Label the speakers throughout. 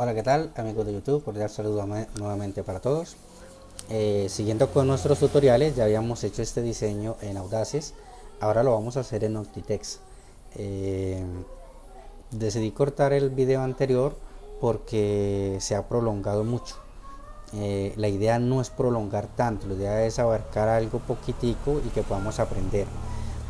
Speaker 1: Hola, ¿qué tal amigos de YouTube? Cordial saludo nuevamente para todos. Siguiendo con nuestros tutoriales, ya habíamos hecho este diseño en Audaces, ahora lo vamos a hacer en Octitext. Eh, Decidí cortar el video anterior porque se ha prolongado mucho. La idea no es prolongar tanto, la idea es abarcar algo poquitico y que podamos aprender.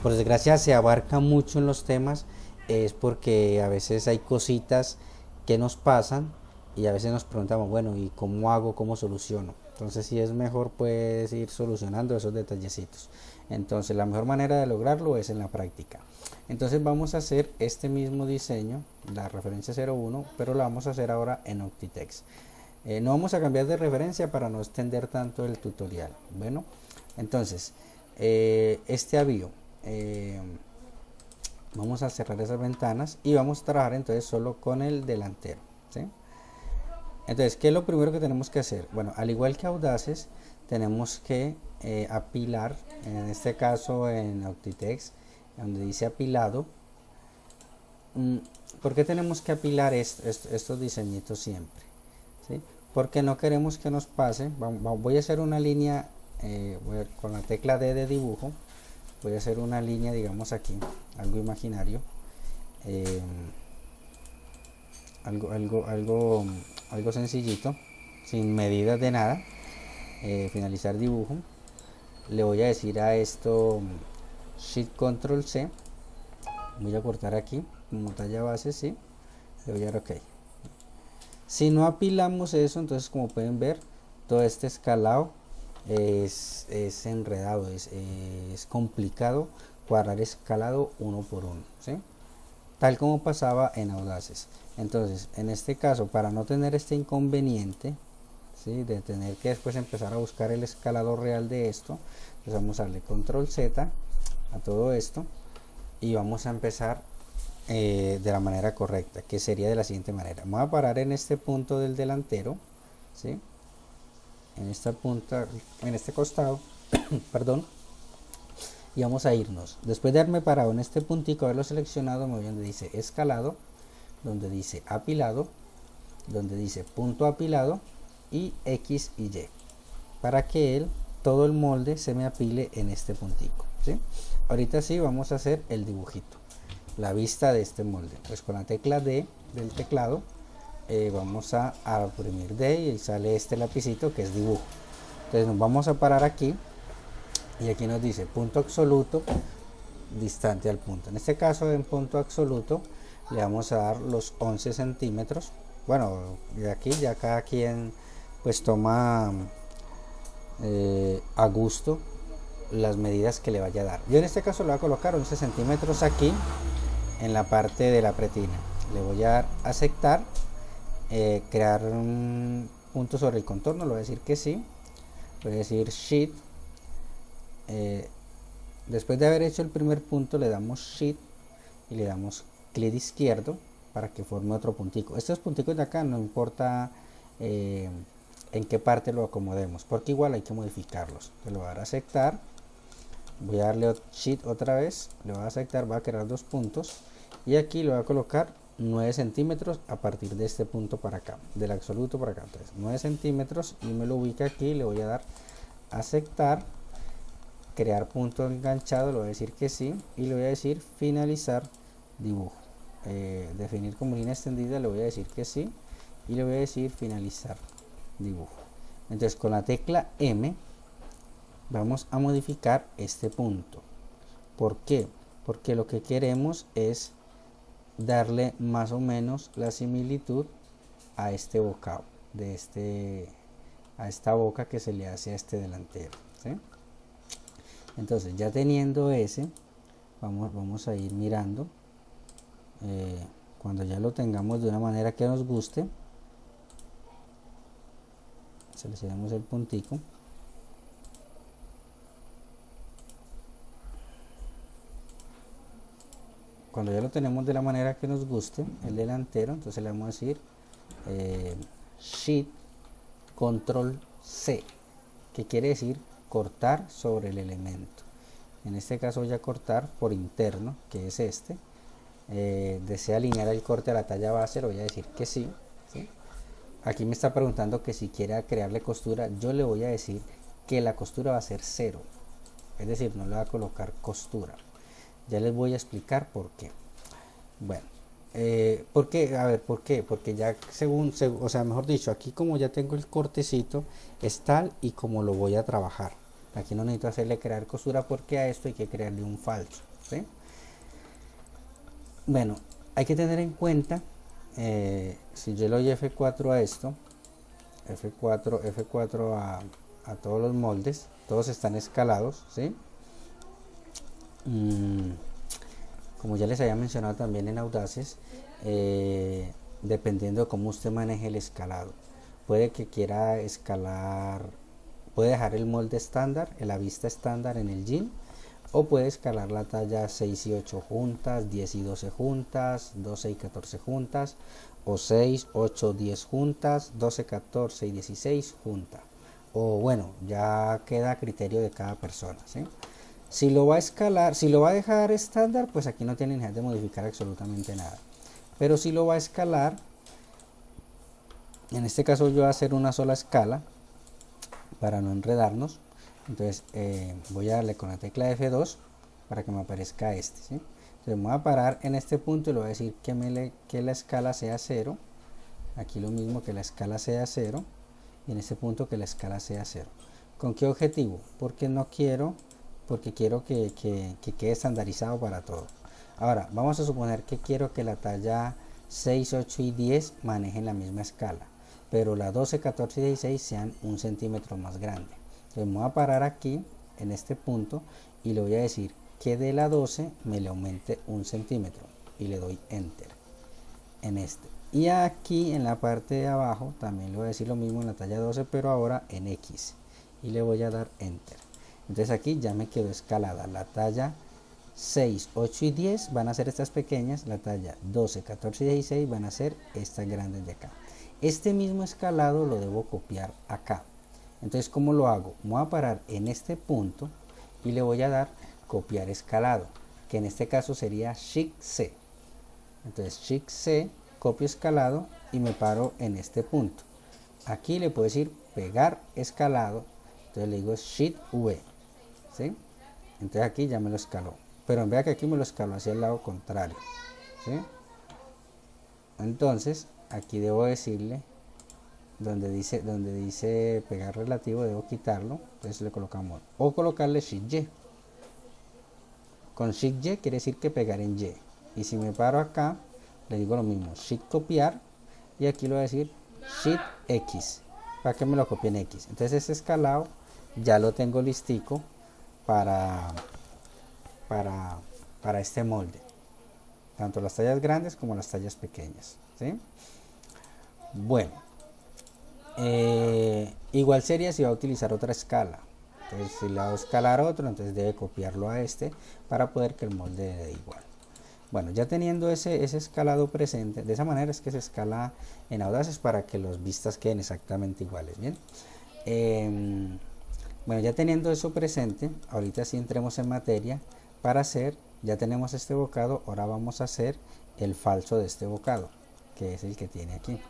Speaker 1: Por desgracia se abarca mucho en los temas, es porque a veces hay cositas que nos pasan y a veces nos preguntamos, bueno, ¿y cómo hago? ¿Cómo soluciono? Entonces sí es mejor pues ir solucionando esos detallecitos. Entonces la mejor manera de lograrlo es en la práctica. Entonces vamos a hacer este mismo diseño, la referencia 01, pero lo vamos a hacer ahora en Octitext. No vamos a cambiar de referencia para no extender tanto el tutorial. Bueno, entonces este avión, vamos a cerrar esas ventanas y vamos a trabajar entonces solo con el delantero, ¿sí? Entonces, ¿qué es lo primero que tenemos que hacer? Bueno, al igual que Audaces, tenemos que apilar, en este caso en Octitext, donde dice apilado. ¿Por qué tenemos que apilar estos diseñitos siempre? ¿Sí? Porque no queremos que nos pase. Voy a hacer una línea, con la tecla D de dibujo, voy a hacer una línea, digamos aquí, algo imaginario, eh, algo sencillito, sin medidas de nada. Finalizar dibujo, le voy a decir a esto Shift Control C, voy a cortar aquí como talla base, sí, le voy a dar OK. Si no apilamos eso, entonces como pueden ver, todo este escalado es enredado, es complicado cuadrar escalado uno por uno, ¿sí? Tal como pasaba en Audaces. Entonces, en este caso, para no tener este inconveniente, ¿sí?, de tener que después empezar a buscar el escalado real de esto, pues vamos a darle control Z a todo esto y vamos a empezar de la manera correcta, que sería de la siguiente manera. Vamos a parar en este punto del delantero, ¿sí?, en esta punta, en este costado, perdón, y vamos a irnos. Después de haberme parado en este puntico, haberlo seleccionado, me voy donde dice escalado, donde dice apilado, donde dice punto apilado y X y Y, para que todo el molde se me apile en este puntico, ¿sí? Ahorita sí vamos a hacer el dibujito, la vista de este molde. Pues con la tecla D del teclado vamos a oprimir D y sale este lapicito que es dibujo. Entonces nos vamos a parar aquí y aquí nos dice punto absoluto distante al punto. En este caso, en punto absoluto le vamos a dar los 11 centímetros. Bueno, de aquí ya cada quien pues toma a gusto las medidas que le vaya a dar. Yo en este caso le voy a colocar 11 centímetros aquí en la parte de la pretina. Le voy a dar aceptar, crear un punto sobre el contorno, le voy a decir que sí, voy a decir Shift, después de haber hecho el primer punto le damos Shift y le damos clic izquierdo para que forme otro puntico. Estos punticos de acá no importa en qué parte lo acomodemos, porque igual hay que modificarlos. Le voy a dar a aceptar, voy a darle Shift otra vez, le voy a aceptar, va a crear dos puntos y aquí le voy a colocar 9 centímetros a partir de este punto para acá, del absoluto para acá. Entonces 9 centímetros y me lo ubica aquí, le voy a dar a aceptar, crear punto enganchado, le voy a decir que sí y le voy a decir finalizar dibujo. Definir como línea extendida, le voy a decir que sí y le voy a decir finalizar dibujo. Entonces con la tecla M vamos a modificar este punto. ¿Por qué? Porque lo que queremos es darle más o menos la similitud a este bocado a esta boca que se le hace a este delantero, ¿sí? Entonces ya teniendo ese, vamos a ir mirando, cuando ya lo tengamos de una manera que nos guste, seleccionamos el puntico, cuando ya lo tenemos de la manera que nos guste el delantero, entonces le vamos a decir Shift Control C, que quiere decir cortar sobre el elemento. En este caso voy a cortar por interno, que es este. Desea alinear el corte a la talla base, le voy a decir que sí, ¿sí? aquí me está preguntando que si quiere crearle costura. Yo le voy a decir que la costura va a ser 0, es decir, no le va a colocar costura. Ya les voy a explicar por qué. Bueno, ¿por qué? A ver, ¿por qué? Porque ya o sea, mejor dicho, aquí como ya tengo el cortecito, es tal y como lo voy a trabajar. Aquí no necesito hacerle crear costura porque a esto hay que crearle un falso, ¿sí? Bueno, hay que tener en cuenta, si yo le doy F4 a esto, F4 a todos los moldes, todos están escalados, ¿sí? Como ya les había mencionado también en Audaces, dependiendo de cómo usted maneje el escalado, puede que quiera escalar, puede dejar el molde estándar, la vista estándar en el jean, o puede escalar la talla 6 y 8 juntas, 10 y 12 juntas, 12 y 14 juntas, o 6, 8, 10 juntas, 12, 14 y 16 juntas. O bueno, ya queda a criterio de cada persona, ¿sí? Si lo va a escalar, si lo va a dejar estándar, pues aquí no tiene necesidad de modificar absolutamente nada. Pero si lo va a escalar, en este caso yo voy a hacer una sola escala para no enredarnos. Entonces voy a darle con la tecla F2 para que me aparezca este, ¿sí? Entonces me voy a parar en este punto y le voy a decir que la escala sea 0. Aquí lo mismo, que la escala sea 0. Y en este punto que la escala sea 0. ¿Con qué objetivo? Porque quiero que quede estandarizado para todo. Ahora vamos a suponer que quiero que la talla 6, 8 y 10 manejen la misma escala, pero la 12, 14 y 16 sean 1 centímetro más grande. Entonces me voy a parar aquí en este punto y le voy a decir que de la 12 me le aumente 1 centímetro y le doy enter en este. Y aquí en la parte de abajo también le voy a decir lo mismo en la talla 12, pero ahora en X, y le voy a dar enter. Entonces aquí ya me quedó escalada la talla 6, 8 y 10 van a ser estas pequeñas, la talla 12, 14 y 16 van a ser estas grandes de acá. Este mismo escalado lo debo copiar acá. Entonces, ¿cómo lo hago? Me voy a parar en este punto y le voy a dar copiar escalado, que en este caso sería Shift C. Entonces Shift C, copio escalado y me paro en este punto. Aquí le puedo decir pegar escalado, entonces le digo Shift V, ¿sí? Entonces aquí ya me lo escaló, pero vea que aquí me lo escaló hacia el lado contrario, ¿sí? Entonces aquí debo decirle donde dice pegar relativo, debo quitarlo. Entonces le colocamos, o colocarle Shift Y. Con Shift Y quiere decir que pegar en Y. Y si me paro acá, le digo lo mismo, Shift copiar, y aquí lo voy a decir Shift X, para que me lo copie en X. Entonces este escalado ya lo tengo listico para este molde, tanto las tallas grandes como las tallas pequeñas, ¿sí? Bueno, igual sería si va a utilizar otra escala. Entonces si le va a escalar otro, entonces debe copiarlo a este para poder que el molde dé igual. Bueno, ya teniendo ese escalado presente, de esa manera es que se escala en Audaces para que las vistas queden exactamente iguales. Bien, bueno, ya teniendo eso presente, ahorita sí entremos en materia para hacer, ya tenemos este bocado, ahora vamos a hacer el falso de este bocado, que es el que tiene aquí.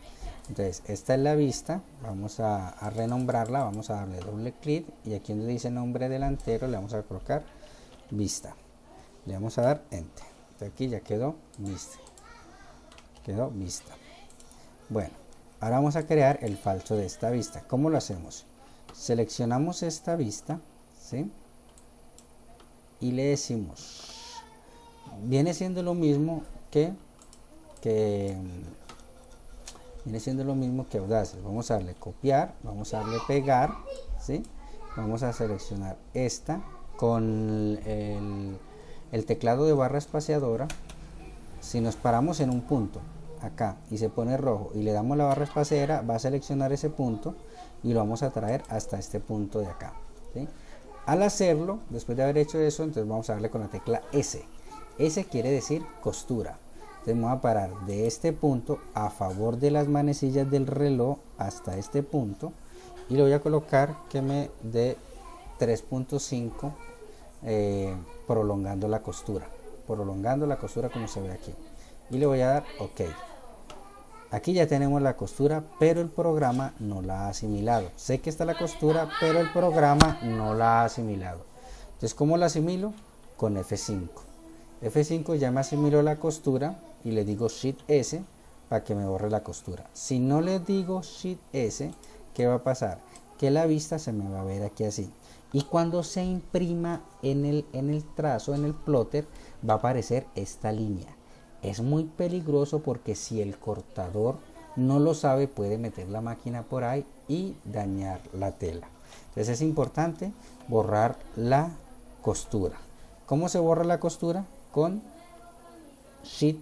Speaker 1: Entonces esta es la vista, vamos a renombrarla, vamos a darle doble clic y aquí donde dice nombre delantero le vamos a colocar vista, le vamos a dar enter. Entonces aquí ya quedó vista. Bueno, ahora vamos a crear el falso de esta vista. ¿Cómo lo hacemos? Seleccionamos esta vista, ¿sí? Y le decimos, viene siendo lo mismo que Audaces. Vamos a darle copiar, vamos a darle pegar, ¿sí? Vamos a seleccionar esta con el teclado de barra espaciadora. Si nos paramos en un punto acá y se pone rojo y le damos la barra espaciadora, va a seleccionar ese punto y lo vamos a traer hasta este punto de acá, ¿sí? Al hacerlo, después de haber hecho eso, entonces vamos a darle con la tecla S. S quiere decir costura. Entonces me voy a parar de este punto a favor de las manecillas del reloj hasta este punto y le voy a colocar que me dé 3.5, prolongando la costura como se ve aquí, y le voy a dar OK. Aquí ya tenemos la costura, pero el programa no la ha asimilado. Sé que está la costura, pero el programa no la ha asimilado. Entonces, ¿cómo la asimilo? Con F5. F5 ya me asimiló la costura y le digo Shift S para que me borre la costura. Si no le digo Shift S, ¿qué va a pasar? Que la vista se me va a ver aquí así. Y cuando se imprima en el trazo, en el plotter, va a aparecer esta línea. Es muy peligroso porque si el cortador no lo sabe, puede meter la máquina por ahí y dañar la tela. Entonces es importante borrar la costura. ¿Cómo se borra la costura? Con Shift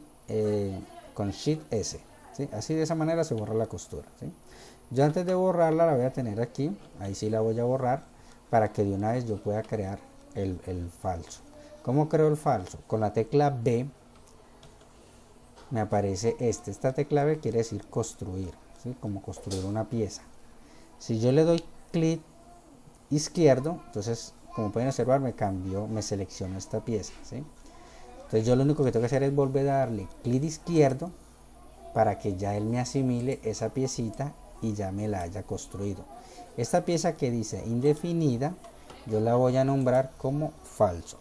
Speaker 1: S, ¿sí? Así de esa manera se borra la costura, ¿sí? Yo antes de borrarla la voy a tener aquí, ahí sí la voy a borrar para que de una vez yo pueda crear el falso. ¿Cómo creo el falso? Con la tecla B me aparece esta tecla B quiere decir construir, ¿sí? Como construir una pieza. Si yo le doy clic izquierdo, entonces como pueden observar me seleccionó esta pieza, ¿sí? Entonces yo lo único que tengo que hacer es volver a darle clic izquierdo para que ya él me asimile esa piecita y ya me la haya construido. Esta pieza que dice indefinida, yo la voy a nombrar como falso.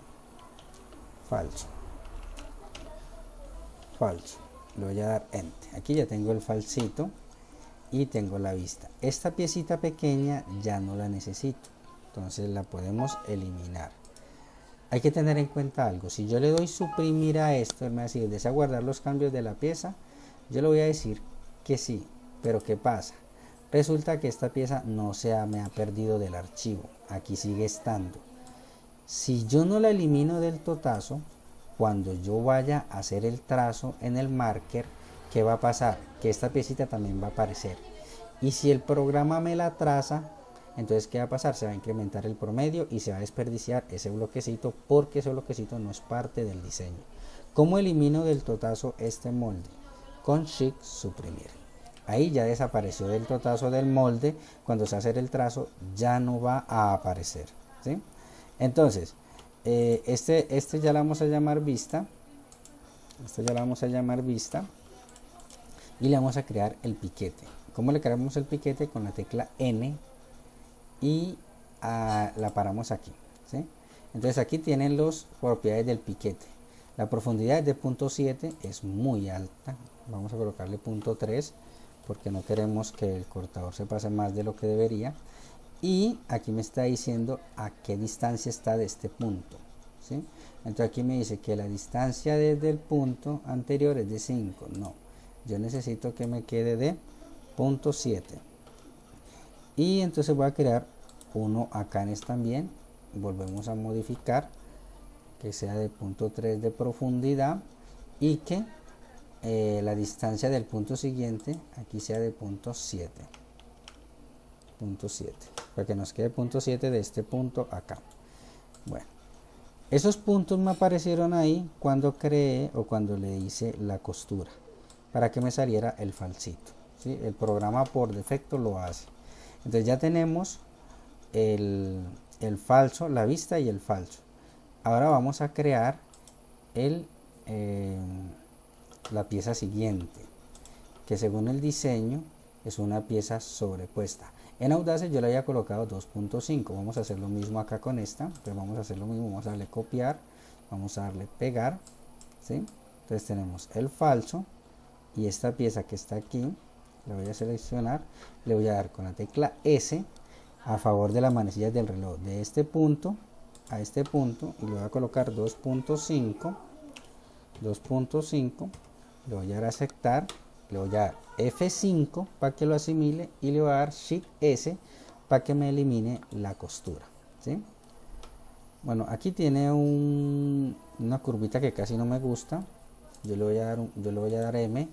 Speaker 1: Falso. Falso. Le voy a dar enter. Aquí ya tengo el falsito y tengo la vista. Esta piecita pequeña ya no la necesito, entonces la podemos eliminar. Hay que tener en cuenta algo. Si yo le doy suprimir a esto, él me va a decir, ¿desea guardar los cambios de la pieza? Yo le voy a decir que sí, pero ¿qué pasa? Resulta que esta pieza no me ha perdido del archivo, aquí sigue estando. Si yo no la elimino del totazo, cuando yo vaya a hacer el trazo en el marker, ¿qué va a pasar? Que esta piecita también va a aparecer. Y si el programa me la traza, entonces ¿qué va a pasar? Se va a incrementar el promedio y se va a desperdiciar ese bloquecito porque ese bloquecito no es parte del diseño. ¿Cómo elimino del totazo este molde? Con Shift suprimir. Ahí ya desapareció del totazo del molde. Cuando se hace el trazo ya no va a aparecer, ¿sí? Entonces este ya la vamos a llamar vista. Esta ya la vamos a llamar vista y le vamos a crear el piquete. ¿Cómo le creamos el piquete? Con la tecla N y la paramos aquí, ¿sí? Entonces aquí tienen las propiedades del piquete. La profundidad de 0.7 es muy alta. Vamos a colocarle 0.3 porque no queremos que el cortador se pase más de lo que debería. Y aquí me está diciendo a qué distancia está de este punto, ¿sí? Entonces aquí me dice que la distancia desde el punto anterior es de 5. No, yo necesito que me quede de 0.7. Y entonces voy a crear uno acá en este también. Volvemos a modificar que sea de 0.3 de profundidad y que la distancia del punto siguiente aquí sea de 0.7. Para que nos quede 0.7 de este punto acá. Bueno, esos puntos me aparecieron ahí cuando creé o cuando le hice la costura para que me saliera el falsito, ¿sí? El programa por defecto lo hace. Entonces ya tenemos el falso, la vista y el falso. Ahora vamos a crear la pieza siguiente, que según el diseño es una pieza sobrepuesta. En Audace yo le había colocado 2.5. Vamos a hacer lo mismo acá con esta. Entonces vamos a hacer lo mismo. Vamos a darle copiar. Vamos a darle pegar, ¿sí? Entonces tenemos el falso. Y esta pieza que está aquí, la voy a seleccionar. Le voy a dar con la tecla S a favor de las manecillas del reloj. De este punto a este punto. Y le voy a colocar 2.5. 2.5. Le voy a dar a aceptar. Le voy a dar F5 para que lo asimile y le voy a dar Shift S para que me elimine la costura, ¿sí? Bueno, aquí tiene una curvita que casi no me gusta. Yo le voy a dar M,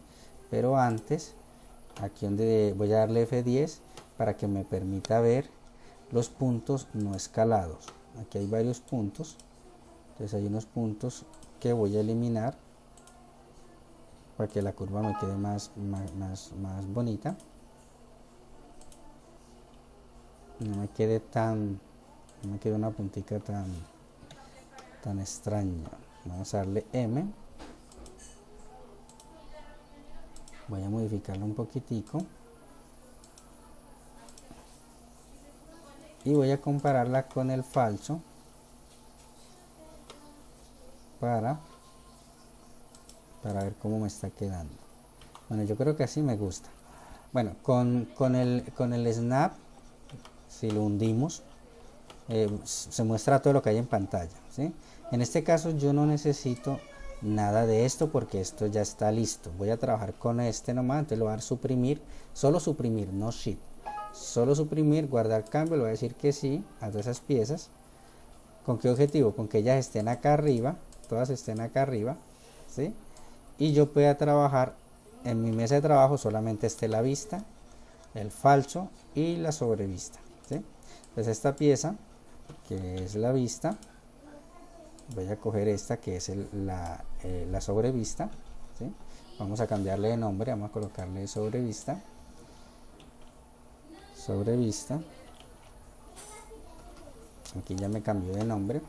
Speaker 1: pero antes aquí donde voy a darle F10 para que me permita ver los puntos no escalados. Aquí hay varios puntos, entonces hay unos puntos que voy a eliminar para que la curva me quede más bonita, no me quede una puntica tan extraña. Vamos a darle M Voy a modificarlo un poquitico y voy a compararla con el falso para ver cómo me está quedando. Bueno, yo creo que así me gusta. Bueno, con el snap, si lo hundimos, se muestra todo lo que hay en pantalla, ¿sí? En este caso yo no necesito nada de esto porque esto ya está listo. Voy a trabajar con este nomás, entonces lo voy a dar suprimir, solo suprimir, no shift. Solo suprimir, guardar cambio, le voy a decir que sí a todas esas piezas. ¿Con qué objetivo? Con que ellas estén acá arriba, todas estén acá arriba, ¿sí? Y yo pueda trabajar en mi mesa de trabajo, solamente esté la vista, el falso y la sobrevista, ¿sí? Entonces esta pieza, que es la vista, voy a coger esta que es la sobrevista, ¿sí? Vamos a cambiarle de nombre, vamos a colocarle sobrevista. Aquí ya me cambió de nombre.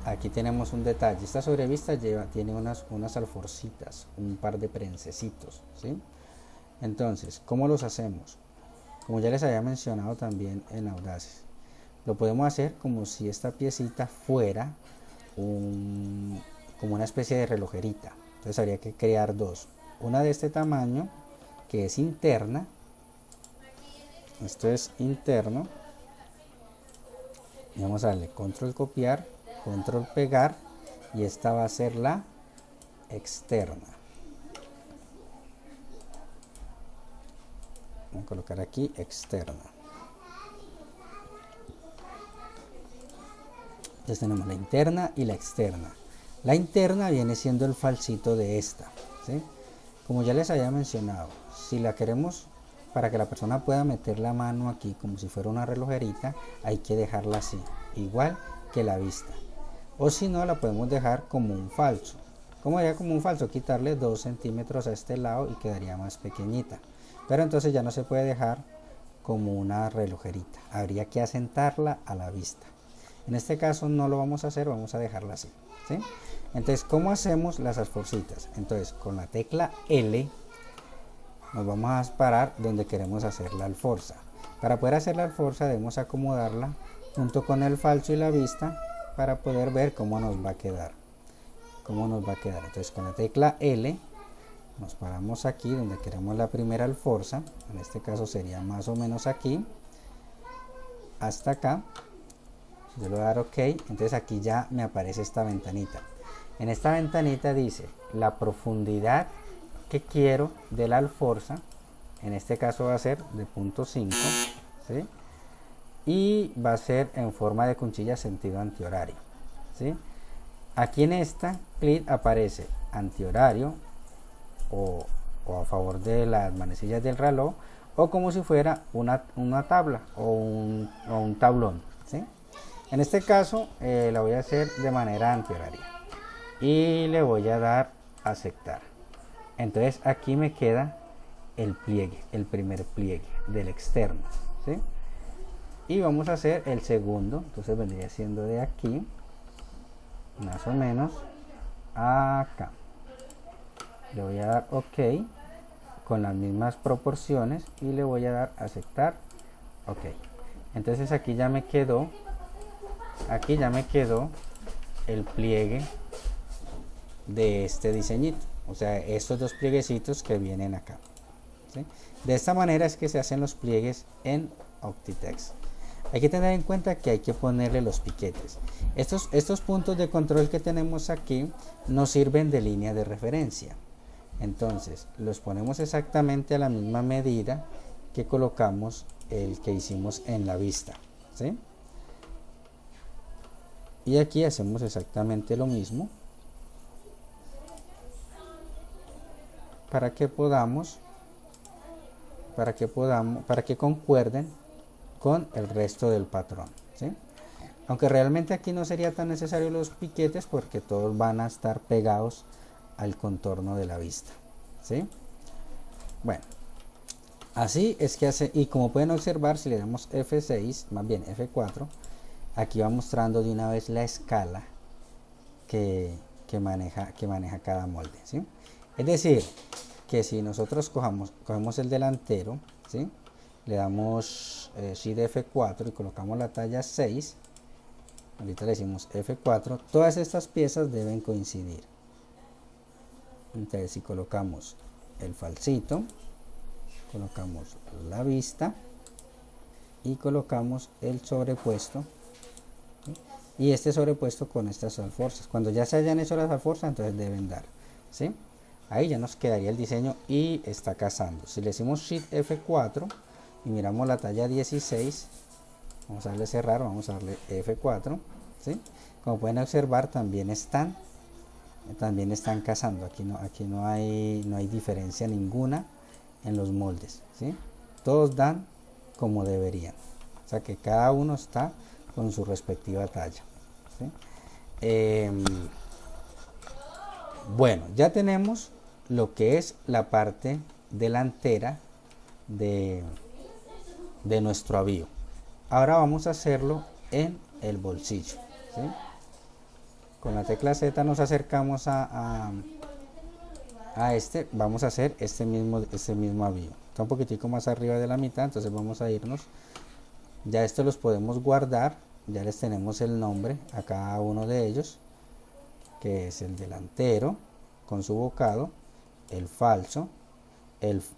Speaker 1: Aquí tenemos un detalle, esta sobrevista tiene unas alforcitas, un par de prensecitos, ¿sí? Entonces, ¿cómo los hacemos? Como ya les había mencionado también en Audaces, lo podemos hacer como si esta piecita fuera como una especie de relojerita. Entonces habría que crear dos, una de este tamaño que es interna, esto es interno, y vamos a darle control copiar, control pegar, y esta va a ser la externa. Vamos a colocar aquí externa. Entonces tenemos la interna y la externa. La interna viene siendo el falsito de esta, ¿sí? Como ya les había mencionado, si la queremos para que la persona pueda meter la mano aquí como si fuera una relojerita, hay que dejarla así, igual que la vista. O si no, la podemos dejar como un falso. ¿Cómo haría como un falso? Quitarle 2 centímetros a este lado y quedaría más pequeñita. Pero entonces ya no se puede dejar como una relojerita. Habría que asentarla a la vista. En este caso no lo vamos a hacer, vamos a dejarla así, ¿sí? Entonces, ¿cómo hacemos las alforcitas? Entonces, con la tecla L nos vamos a parar donde queremos hacer la alforza. Para poder hacer la alforza debemos acomodarla junto con el falso y la vista para poder ver cómo nos va a quedar. Entonces, con la tecla L nos paramos aquí donde queremos la primera alforza. En este caso sería más o menos aquí hasta acá. Yo le voy a dar OK, entonces aquí ya me aparece esta ventanita. En esta ventanita dice la profundidad que quiero de la alforza, en este caso va a ser de 0.5, ¿sí? Y va a ser en forma de cuchilla sentido antihorario, ¿sí? Aquí en esta clip aparece antihorario o a favor de las manecillas del reloj, o como si fuera una tabla o un tablón, ¿sí? En este caso la voy a hacer de manera antihoraria y le voy a dar a aceptar. Entonces aquí me queda el pliegue, el primer pliegue del externo, ¿sí? Y vamos a hacer el segundo, entonces vendría siendo de aquí más o menos acá. Le voy a dar OK con las mismas proporciones y le voy a dar a aceptar. OK. Entonces aquí ya me quedó el pliegue de este diseñito, o sea, estos dos plieguecitos que vienen acá, ¿sí? De esta manera es que se hacen los pliegues en Octitext. Hay que tener en cuenta que hay que ponerle los piquetes. Estos puntos de control que tenemos aquí nos sirven de línea de referencia. Entonces los ponemos exactamente a la misma medida que colocamos el que hicimos en la vista, ¿sí? Y aquí hacemos exactamente lo mismo para que concuerden con el resto del patrón, ¿sí? Aunque realmente aquí no sería tan necesario los piquetes porque todos van a estar pegados al contorno de la vista, ¿sí? Bueno, así es que hace, y como pueden observar, si le damos F6, más bien F4, aquí va mostrando de una vez la escala que maneja cada molde, ¿sí? Es decir, que si nosotros cogemos el delantero, ¿sí? Le damos Shift F4 y colocamos la talla 6, ahorita le decimos F4, todas estas piezas deben coincidir. Entonces si colocamos el falsito, colocamos la vista y colocamos el sobrepuesto, ¿sí? Y este sobrepuesto con estas alforzas. Cuando ya se hayan hecho las alforzas, entonces deben dar, ¿sí? Ahí ya nos quedaría el diseño y está casando. Si le decimos Shift F4 y miramos la talla 16, vamos a darle cerrar, vamos a darle F4, ¿sí? Como pueden observar, también están casando. Aquí no hay diferencia ninguna en los moldes, ¿sí? Todos dan como deberían, o sea que cada uno está con su respectiva talla, ¿sí? Bueno, ya tenemos lo que es la parte delantera de nuestro avío. Ahora vamos a hacerlo en el bolsillo, ¿sí? Con la tecla Z nos acercamos a este, vamos a hacer este mismo avío. Está un poquitico más arriba de la mitad, entonces vamos a irnos. Ya estos los podemos guardar, ya les tenemos el nombre a cada uno de ellos, que es el delantero con su bocado, el falso,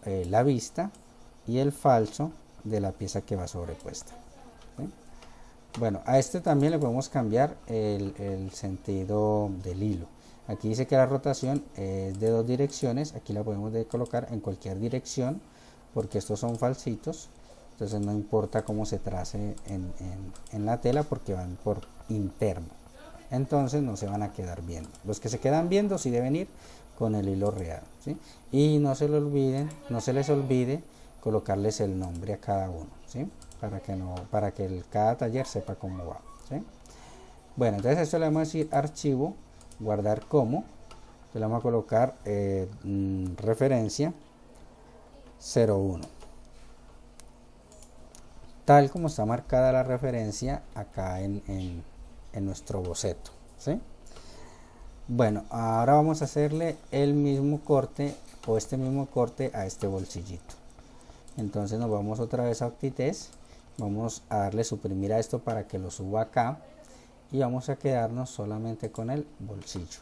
Speaker 1: la vista y el falso de la pieza que va sobrepuesta, ¿sí? Bueno, a este también le podemos cambiar el sentido del hilo. Aquí dice que la rotación es de 2 direcciones, aquí la podemos colocar en cualquier dirección porque estos son falsitos, entonces no importa cómo se trace en la tela porque van por interno, entonces no se van a quedar viendo. Los que se quedan viendo sí deben ir con el hilo real, ¿sí? Y no se les olvide colocarles el nombre a cada uno, ¿sí? Para que cada taller sepa cómo va, ¿sí? Bueno, entonces esto le vamos a decir archivo, guardar como, le vamos a colocar referencia 01, tal como está marcada la referencia acá en nuestro boceto, ¿sí? Bueno, ahora vamos a hacerle el mismo corte o este mismo corte a este bolsillito. Entonces nos vamos otra vez a Octitext, vamos a darle suprimir a esto para que lo suba acá y vamos a quedarnos solamente con el bolsillo,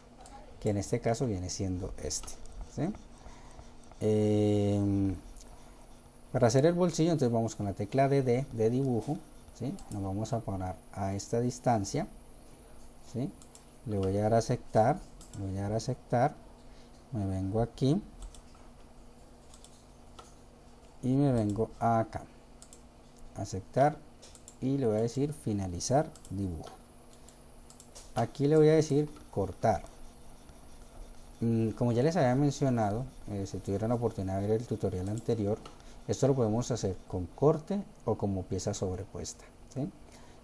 Speaker 1: que en este caso viene siendo este, ¿sí? Para hacer el bolsillo, entonces vamos con la tecla D de dibujo, ¿sí? Nos vamos a poner a esta distancia, ¿sí? Le voy a dar a aceptar, me vengo aquí y me vengo acá, aceptar, y le voy a decir finalizar dibujo. Aquí le voy a decir cortar. Como ya les había mencionado, si tuvieran la oportunidad de ver el tutorial anterior, esto lo podemos hacer con corte o como pieza sobrepuesta, ¿sí?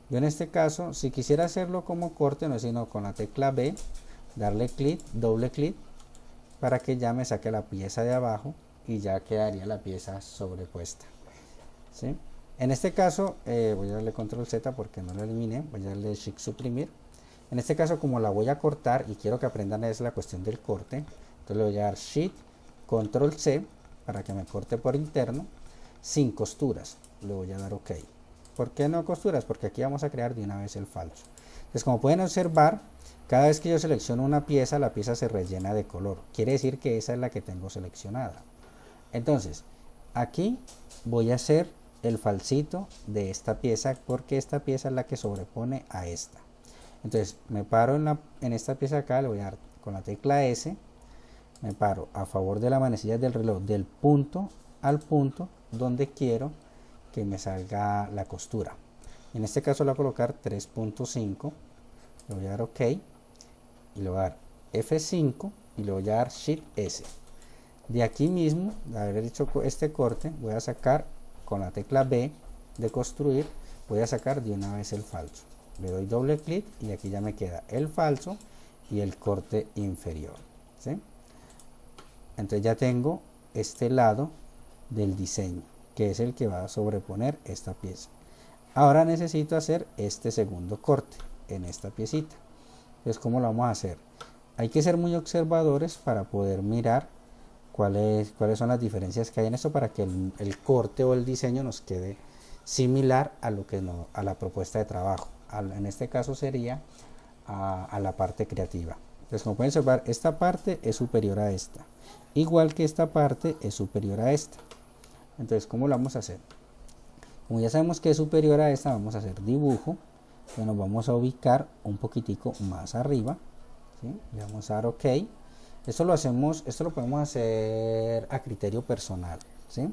Speaker 1: Yo en este caso, si quisiera hacerlo como corte, no es sino con la tecla B, darle clic, doble clic, para que ya me saque la pieza de abajo y ya quedaría la pieza sobrepuesta, ¿sí? En este caso, voy a darle control Z porque no lo eliminé, voy a darle shift suprimir. En este caso, como la voy a cortar y quiero que aprendan es la cuestión del corte, entonces le voy a dar shift, control C, para que me corte por interno, sin costuras, le voy a dar OK. ¿Por qué no costuras? Porque aquí vamos a crear de una vez el falso. Entonces, como pueden observar, cada vez que yo selecciono una pieza, la pieza se rellena de color. Quiere decir que esa es la que tengo seleccionada. Entonces, aquí voy a hacer el falsito de esta pieza, porque esta pieza es la que sobrepone a esta. Entonces, me paro en esta pieza acá, le voy a dar con la tecla S, me paro a favor de la manecilla del reloj, del punto al punto donde quiero que me salga la costura. En este caso le voy a colocar 3.5, le voy a dar OK y le voy a dar F5 y le voy a dar Shift S. De aquí mismo, de haber hecho este corte, voy a sacar con la tecla B de construir, voy a sacar de una vez el falso. Le doy doble clic y aquí ya me queda el falso y el corte inferior, ¿sí? Entonces ya tengo este lado del diseño, que es el que va a sobreponer esta pieza. Ahora necesito hacer este segundo corte en esta piecita. Entonces, ¿cómo lo vamos a hacer? Hay que ser muy observadores para poder mirar cuáles son las diferencias que hay en esto para que el corte o el diseño nos quede similar a lo que no, a la propuesta de trabajo. En este caso sería a la parte creativa. Entonces, como pueden observar, esta parte es superior a esta, igual que esta parte es superior a esta. Entonces, ¿cómo lo vamos a hacer? Como ya sabemos que es superior a esta, vamos a hacer dibujo. Entonces nos vamos a ubicar un poquitico más arriba, ¿sí? Le vamos a dar OK. Esto lo podemos hacer a criterio personal, ¿sí?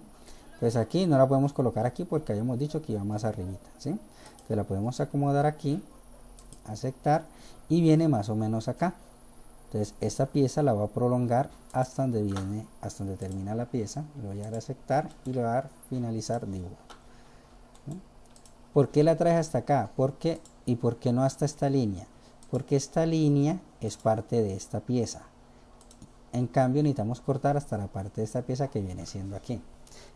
Speaker 1: Entonces aquí no la podemos colocar aquí porque habíamos dicho que iba más arribita, ¿sí? Entonces la podemos acomodar aquí, aceptar, y viene más o menos acá. Entonces esta pieza la va a prolongar hasta donde viene, hasta donde termina la pieza. Le voy a dar a aceptar y le voy a dar finalizar dibujo. ¿Sí? ¿Por qué la traes hasta acá? ¿Y por qué no hasta esta línea? Porque esta línea es parte de esta pieza. En cambio necesitamos cortar hasta la parte de esta pieza que viene siendo aquí.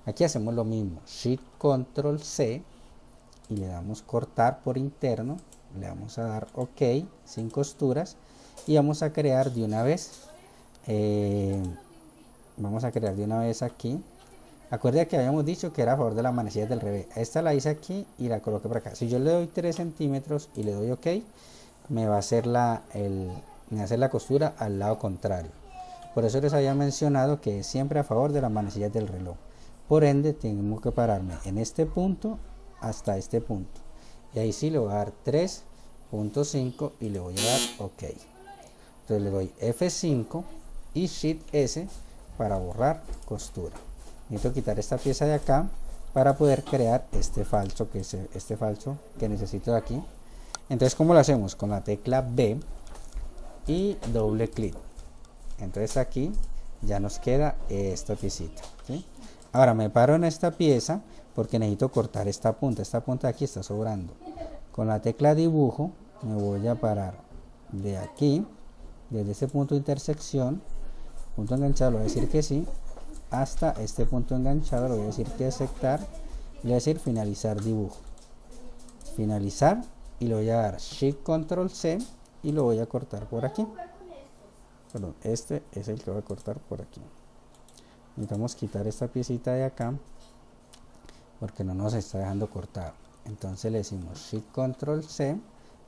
Speaker 1: Aquí hacemos lo mismo, Shift Control C y le damos cortar por interno, le vamos a dar OK sin costuras y vamos a crear de una vez, aquí. Acuérdense que habíamos dicho que era a favor de las manecillas del revés. Esta la hice aquí y la coloqué por acá. Si yo le doy 3 centímetros y le doy OK, me va a hacer la costura al lado contrario. Por eso les había mencionado que es siempre a favor de las manecillas del reloj. Por ende, tengo que pararme en este punto hasta este punto. Y ahí sí le voy a dar 3.5 y le voy a dar OK. Entonces le doy F5 y Shift S para borrar costura. Necesito quitar esta pieza de acá para poder crear este falso que necesito de aquí. Entonces, ¿cómo lo hacemos? Con la tecla B y doble clic. Entonces aquí ya nos queda esta piecita, ¿sí? Ahora me paro en esta pieza porque necesito cortar esta punta de aquí está sobrando. Con la tecla dibujo me voy a parar de aquí, desde este punto de intersección, punto enganchado, le voy a decir que sí, hasta este punto enganchado, le voy a decir que aceptar, le voy a decir finalizar dibujo, finalizar, y le voy a dar Shift Control C y lo voy a cortar por aquí. Perdón, este es el que voy a cortar por aquí. Necesitamos quitar esta piecita de acá porque no nos está dejando cortar. Entonces le decimos Shift Control C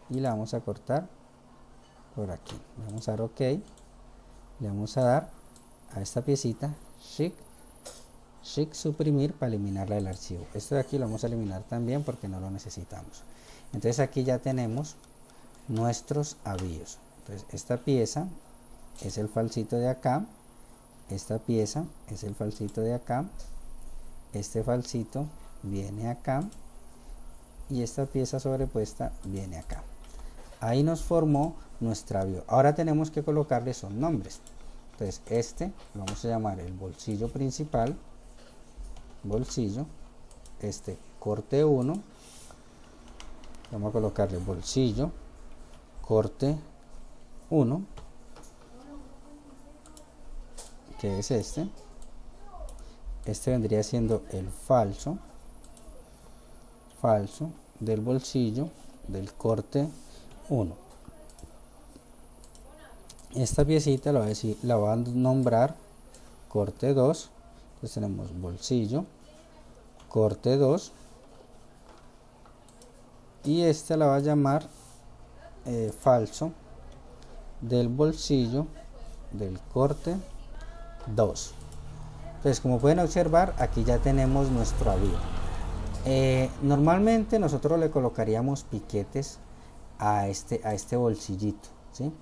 Speaker 1: y la vamos a cortar por aquí. Le vamos a dar OK. Le vamos a dar a esta piecita Shift suprimir para eliminarla del archivo. Esto de aquí lo vamos a eliminar también porque no lo necesitamos. Entonces aquí ya tenemos nuestros avíos. Entonces esta pieza es el falsito de acá, esta pieza es el falsito de acá, este falsito viene acá y esta pieza sobrepuesta viene acá. Ahí nos formó nuestra avión. Ahora tenemos que colocarle son nombres. Entonces este lo vamos a llamar el bolsillo principal, bolsillo, este corte 1, vamos a colocarle bolsillo, corte 1, que es este vendría siendo el falso del bolsillo del corte 1. Esta piecita la va a nombrar corte 2. Entonces tenemos bolsillo, corte 2, y esta la va a llamar falso del bolsillo del corte 2. Entonces, como pueden observar, aquí ya tenemos nuestro avión. Normalmente nosotros le colocaríamos piquetes a este bolsillito, ¿sí?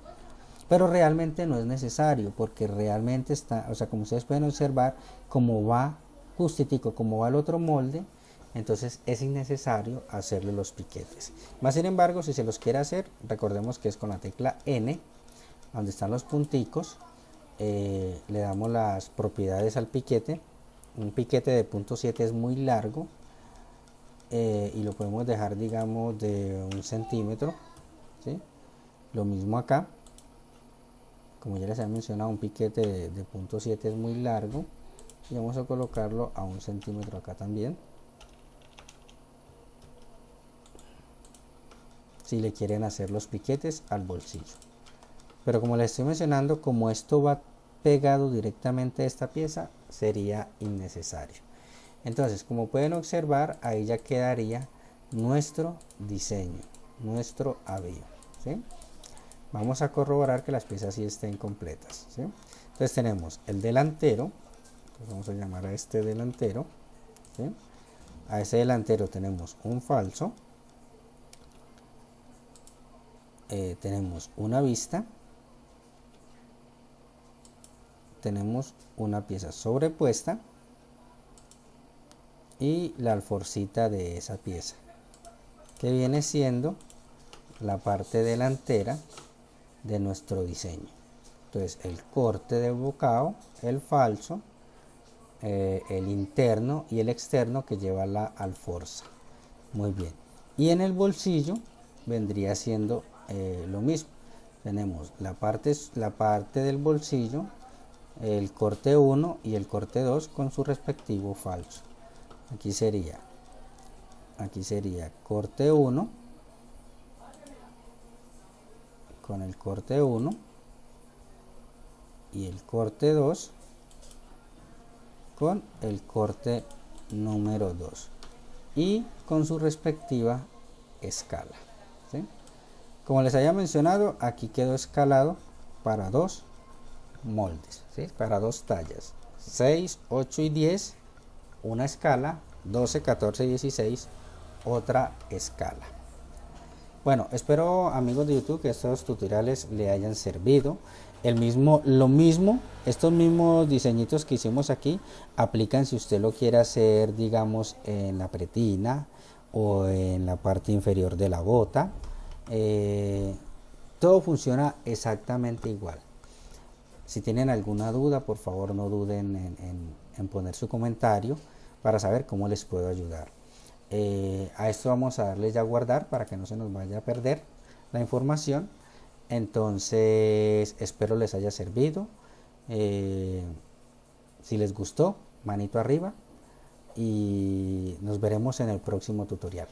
Speaker 1: Pero realmente no es necesario porque realmente está, o sea, como ustedes pueden observar, como va justitico, como va el otro molde, entonces es innecesario hacerle los piquetes. Más sin embargo, si se los quiere hacer, recordemos que es con la tecla N, donde están los punticos, le damos las propiedades al piquete. Un piquete de punto 7 es muy largo y lo podemos dejar, digamos, de 1 centímetro, ¿sí? Lo mismo acá, como ya les había mencionado, un piquete de punto 7 es muy largo y vamos a colocarlo a 1 centímetro acá también, si le quieren hacer los piquetes al bolsillo. Pero como les estoy mencionando, como esto va pegado directamente a esta pieza sería innecesario. Entonces, como pueden observar, ahí ya quedaría nuestro diseño, nuestro avión, ¿sí? Vamos a corroborar que las piezas sí estén completas, ¿sí? Entonces tenemos el delantero, entonces vamos a llamar a este delantero, ¿sí? A ese delantero tenemos un falso, tenemos una vista, tenemos una pieza sobrepuesta y la alforcita de esa pieza, que viene siendo la parte delantera de nuestro diseño. Entonces el corte del bocado, el falso, el interno y el externo que lleva la alforza. Muy bien. Y en el bolsillo vendría siendo lo mismo. Tenemos la parte del bolsillo, el corte 1 y el corte 2 con su respectivo falso. Aquí sería corte 1 con el corte 1 y el corte 2 con el corte número 2 y con su respectiva escala, ¿sí? Como les había mencionado, aquí quedó escalado para dos moldes, ¿sí? Para dos tallas, 6, 8 y 10 una escala, 12, 14 y 16 otra escala. Bueno, espero, amigos de YouTube, que estos tutoriales le hayan servido. Estos mismos diseñitos que hicimos aquí aplican si usted lo quiere hacer, digamos, en la pretina o en la parte inferior de la bota. Todo funciona exactamente igual. Si tienen alguna duda, por favor no duden en poner su comentario para saber cómo les puedo ayudar. A esto vamos a darle ya a guardar para que no se nos vaya a perder la información. Entonces espero les haya servido. Si les gustó, manito arriba y nos veremos en el próximo tutorial.